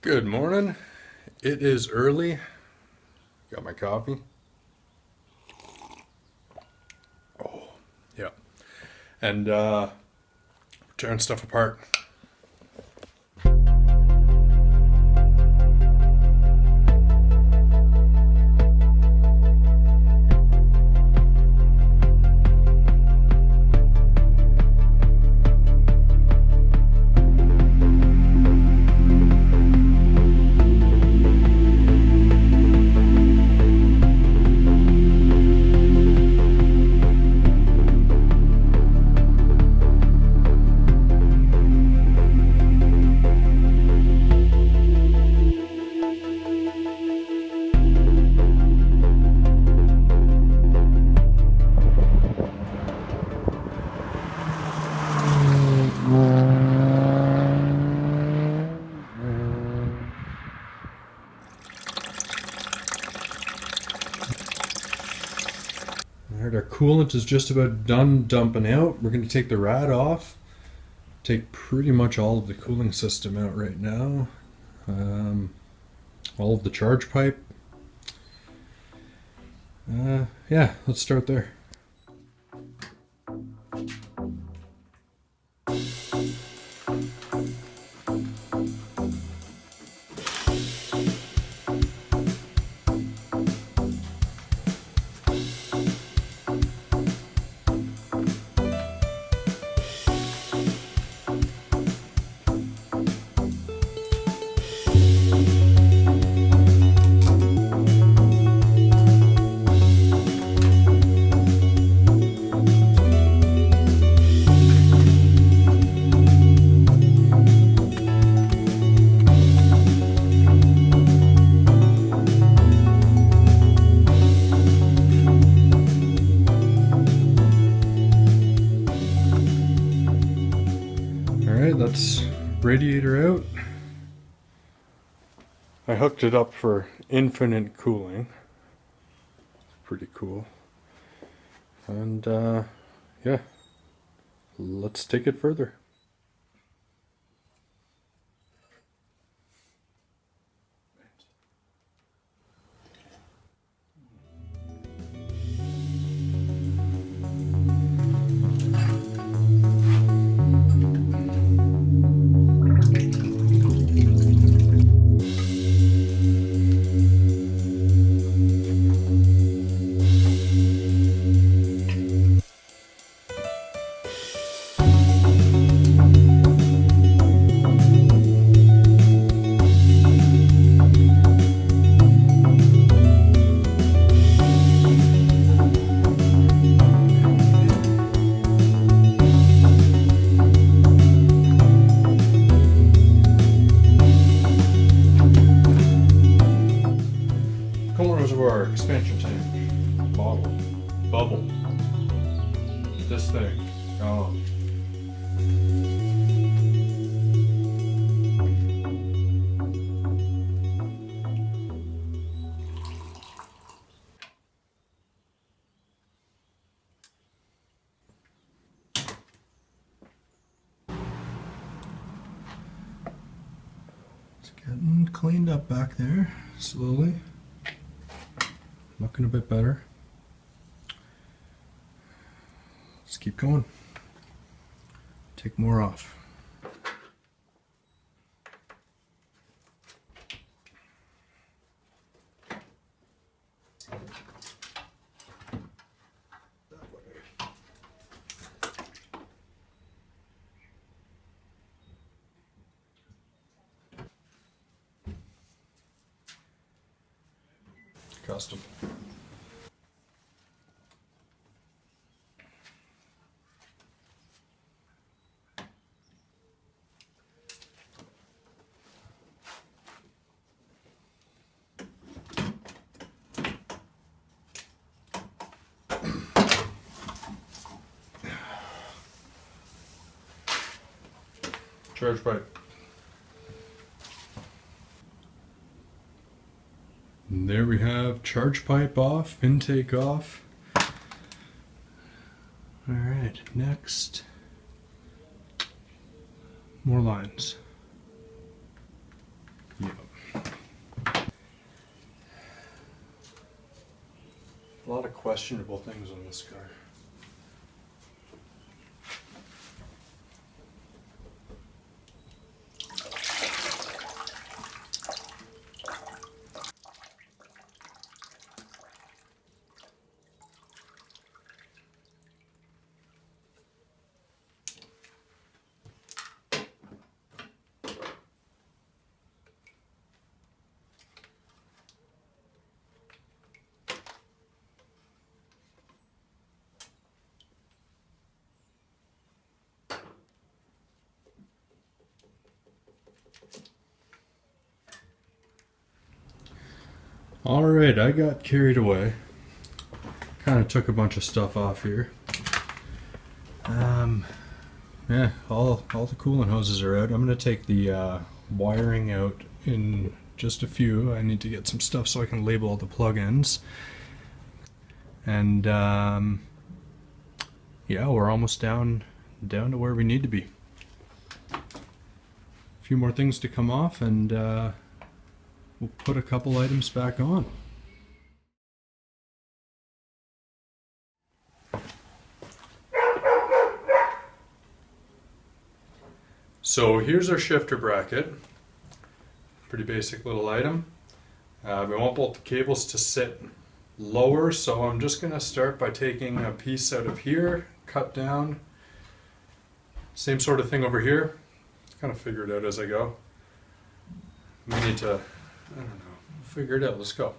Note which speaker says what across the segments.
Speaker 1: Good morning. It is early. Got my coffee. Oh, yeah. And tearing stuff apart. Alright, our coolant is just about done dumping out. We're going to take the rad off. Take pretty much all of the cooling system out right now. All of the charge pipe. Yeah, let's start there. Alright, that's radiator out. I hooked it up for infinite cooling. It's pretty cool. And yeah, let's take it further. Corners of our expansion tank. Bottle. Bubble. This thing. Oh. It's getting cleaned up back there, slowly. Looking a bit better. Let's keep going. Take more off. Custom. Charge pipe. And there we have charge pipe off, intake off. Alright, next. More lines. Yeah. A lot of questionable things on this car. Alright, I got carried away. Kind of took a bunch of stuff off here. Yeah, all the coolant hoses are out. I'm going to take the wiring out in just a few. I need to get some stuff so I can label all the plug-ins. And yeah, we're almost down to where we need to be. A few more things to come off, and we'll put a couple items back on. So here's our shifter bracket. Pretty basic little item. We want both the cables to sit lower, so I'm just going to start by taking a piece out of here, cut down. Same sort of thing over here. Kind of figure it out as I go. We need to, I don't know, figure it out. Let's go.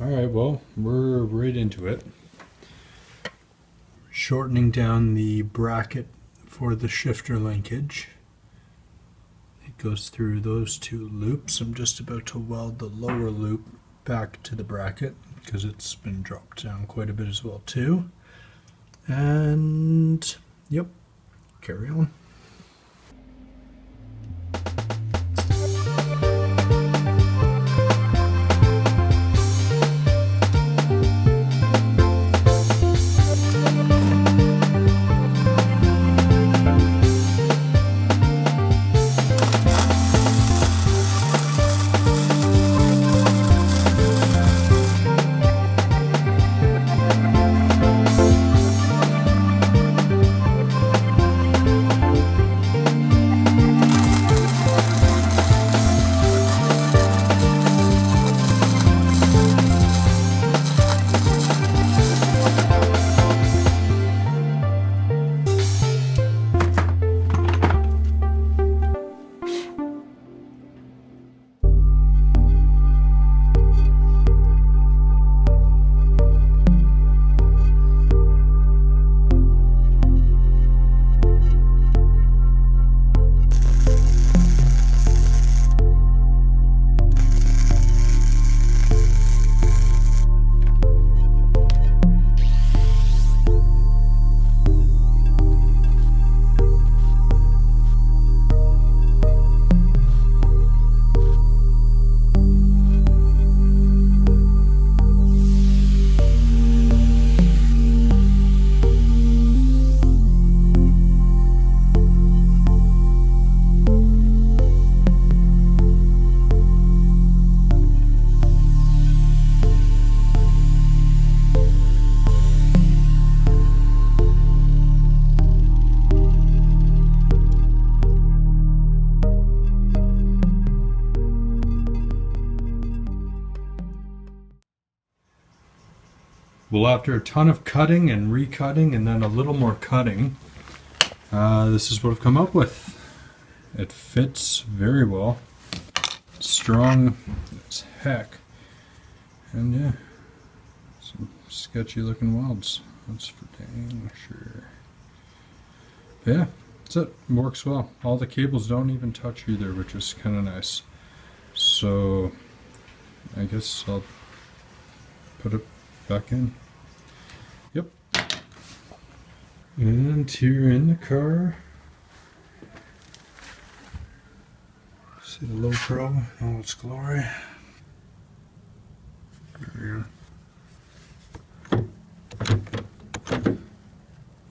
Speaker 1: Alright, well, we're right into it. Shortening down the bracket for the shifter linkage. It goes through those two loops. I'm just about to weld the lower loop back to the bracket because it's been dropped down quite a bit as well too. And yep, carry on. Well, after a ton of cutting and recutting and then a little more cutting, this is what I've come up with. It fits very well. Strong as heck. And yeah, some sketchy looking welds. That's for dang sure. But yeah, that's it. Works well. All the cables don't even touch either, which is kind of nice. So I guess I'll put it back in. Yep. And here in the car, see the low pro in all its glory. There we go.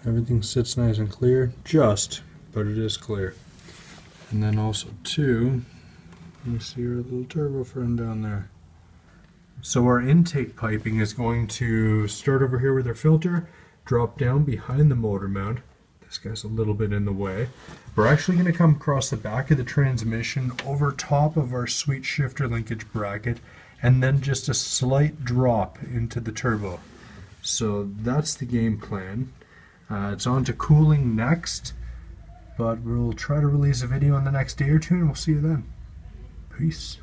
Speaker 1: Everything sits nice and clear, but it is clear. And then also too, you see our little turbo friend down there. So our intake piping is going to start over here with our filter, drop down behind the motor mount. This guy's a little bit in the way. We're actually going to come across the back of the transmission over top of our sweet shifter linkage bracket, and then just a slight drop into the turbo. So that's the game plan. It's on to cooling next, but we'll try to release a video in the next day or two, and we'll see you then. Peace.